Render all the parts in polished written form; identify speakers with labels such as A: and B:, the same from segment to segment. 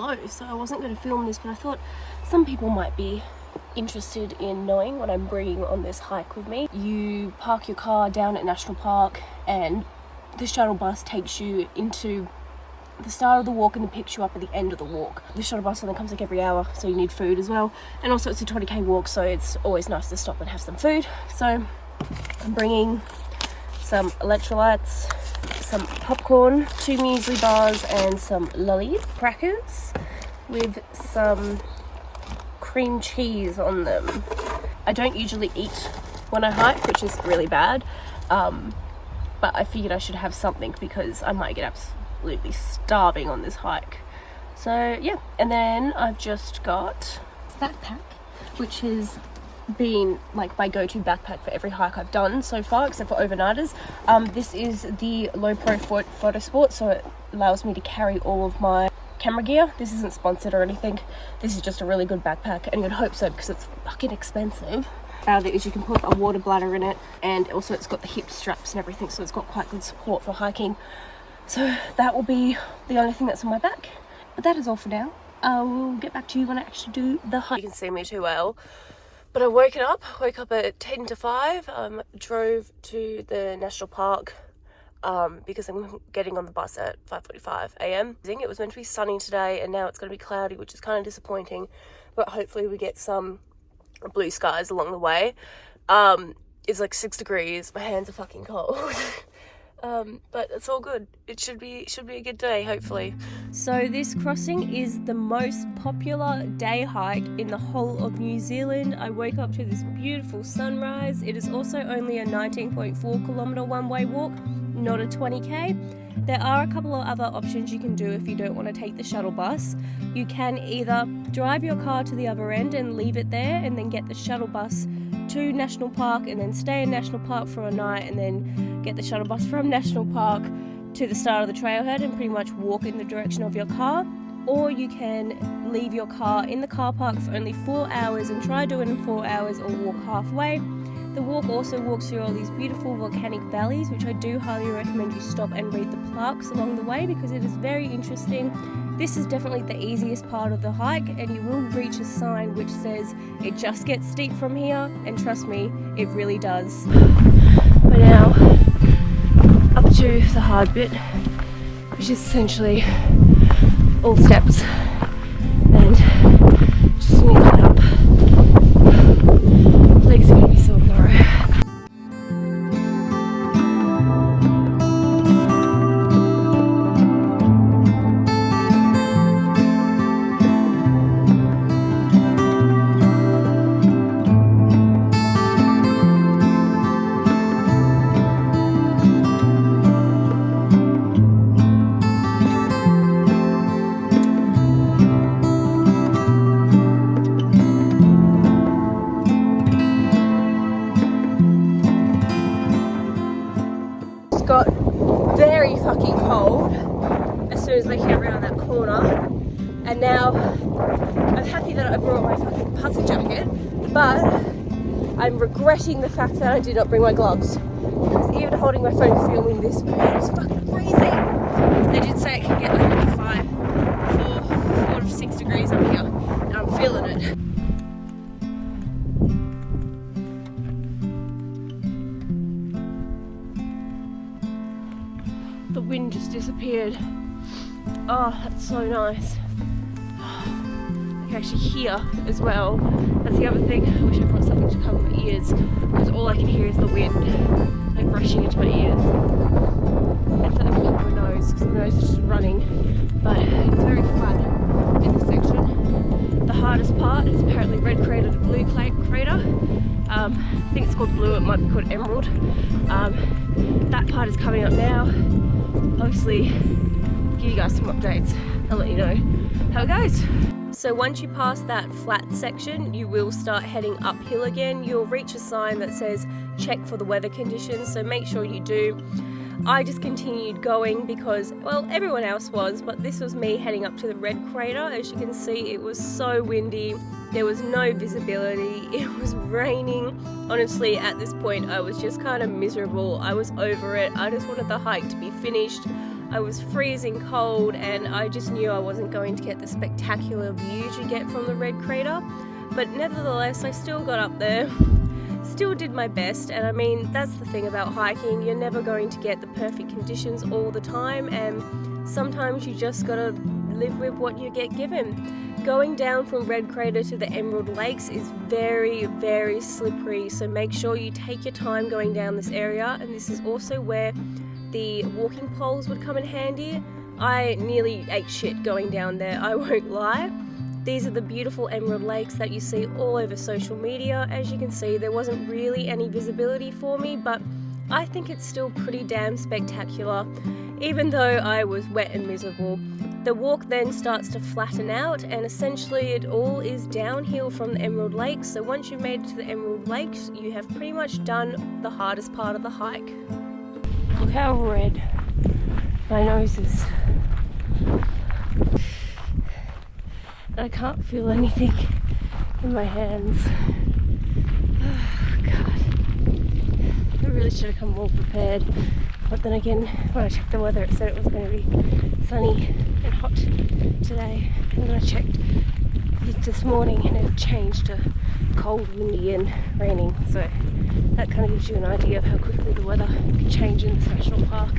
A: low, so I wasn't going to film this, but I thought some people might be interested in knowing what I'm bringing on this hike with me. You park your car down at National Park and the shuttle bus takes you into the start of the walk and then picks you up at the end of the walk. The shuttle bus only comes like every hour, so you need food as well, and also it's a 20k walk, so it's always nice to stop and have some food. So I'm bringing some electrolytes, some popcorn, 2 muesli bars and some lollies, crackers with some cream cheese on them. I don't usually eat when I hike, which is really bad, but I figured I should have something because I might get absolutely starving on this hike. So yeah, and then I've just got this backpack, which has been like my go-to backpack for every hike I've done so far, except for overnighters. This is the low pro photo sport, so it allows me to carry all of my camera gear. This isn't sponsored or anything, this is just a really good backpack, and you'd hope so because it's fucking expensive. Out is you can put a water bladder in it, and also it's got the hip straps and everything, so it's got quite good support for hiking. So that will be the only thing that's on my back, but that is all for now. I will get back to you when I actually do the hike. You can see me too well, but I woke up at 10 to 5, drove to the national park because I'm getting on the bus at 5:45 a.m. It was meant to be sunny today, and now it's going to be cloudy, which is kind of disappointing, but hopefully we get some blue skies along the way. It's like 6 degrees, my hands are fucking cold. But it's all good. It should be a good day, hopefully. So this crossing is the most popular day hike in the whole of New Zealand. I woke up to this beautiful sunrise. It is also only a 19.4 kilometre one-way walk, not a 20k. There are a couple of other options you can do if you don't want to take the shuttle bus. You can either drive your car to the other end and leave it there and then get the shuttle bus to National Park and then stay in National Park for a night and then get the shuttle bus from National Park to the start of the trailhead and pretty much walk in the direction of your car. Or you can leave your car in the car park for only 4 hours and try doing it in 4 hours or walk halfway. The walk also walks through all these beautiful volcanic valleys, which I do highly recommend you stop and read the plaques along the way because it is very interesting. This is definitely the easiest part of the hike, and you will reach a sign which says it just gets steep from here, and trust me, it really does. We're now up to the hard bit, which is essentially all steps, and just need to climb up. Legs are going to be so narrow. Got very fucking cold as soon as I hit around that corner, and now I'm happy that I brought my fucking puffer jacket, but I'm regretting the fact that I did not bring my gloves, because even holding my phone filming this is fucking freezing. They did say it can get like 4 to 6 degrees up here, and I'm feeling it. The wind just disappeared. Oh, that's so nice. I can actually hear as well. That's the other thing. I wish I brought something to cover my ears, because all I can hear is the wind like rushing into my ears. And something to cover my nose, because my nose is just running. But it's very flat in this section. The hardest part is apparently red crater to blue crater. I think it's called blue, it might be called emerald. That part is coming up now. Obviously, give you guys some updates. I'll let you know how it goes. So once you pass that flat section, you will start heading uphill again. You'll reach a sign that says check for the weather conditions, so make sure you do. I just continued going because, well, everyone else was, but this was me heading up to the red crater. As you can see, it was so windy. There was no visibility. It was raining. Honestly, at this point, I was just kind of miserable. I was over it. I just wanted the hike to be finished. I was freezing cold, and I just knew I wasn't going to get the spectacular views you get from the Red Crater. But nevertheless, I still got up there, still did my best. And I mean, that's the thing about hiking, you're never going to get the perfect conditions all the time, and sometimes you just gotta live with what you get given. Going down from Red Crater to the Emerald Lakes is very, very slippery, so make sure you take your time going down this area. And this is also where the walking poles would come in handy. I nearly ate shit going down there, I won't lie. These are the beautiful Emerald Lakes that you see all over social media. As you can see, there wasn't really any visibility for me, but I think it's still pretty damn spectacular, even though I was wet and miserable. The walk then starts to flatten out, and essentially it all is downhill from the Emerald Lakes. So once you've made it to the Emerald Lakes, you have pretty much done the hardest part of the hike. Look how red my nose is. I can't feel anything in my hands. Oh God. I really should have come more prepared. But then again, when I checked the weather, it said it was going to be sunny and hot today. And then I checked it this morning and it changed to cold, windy and raining. So that kind of gives you an idea of how quickly the weather can change in this national park.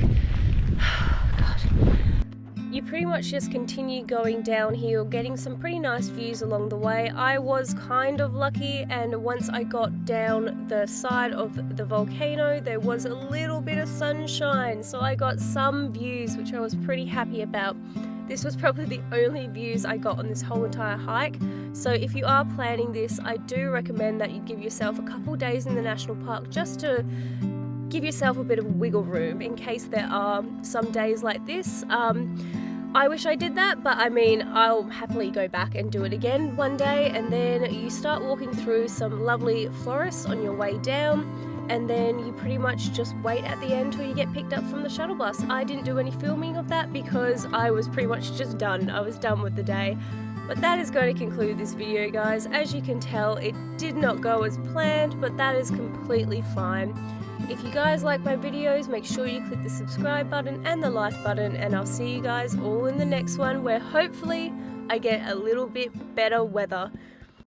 A: God. You pretty much just continue going downhill, getting some pretty nice views along the way. I was kind of lucky, and once I got down the side of the volcano, there was a little bit of sunshine, so I got some views, which I was pretty happy about. This was probably the only views I got on this whole entire hike. So if you are planning this, I do recommend that you give yourself a couple days in the national park just to give yourself a bit of wiggle room in case there are some days like this. I wish I did that, but I mean, I'll happily go back and do it again one day. And then you start walking through some lovely forests on your way down, and then you pretty much just wait at the end till you get picked up from the shuttle bus. I didn't do any filming of that because I was pretty much just done. I was done with the day. But that is going to conclude this video, guys. As you can tell, it did not go as planned, but that is completely fine. If you guys like my videos, make sure you click the subscribe button and the like button, and I'll see you guys all in the next one, where hopefully I get a little bit better weather.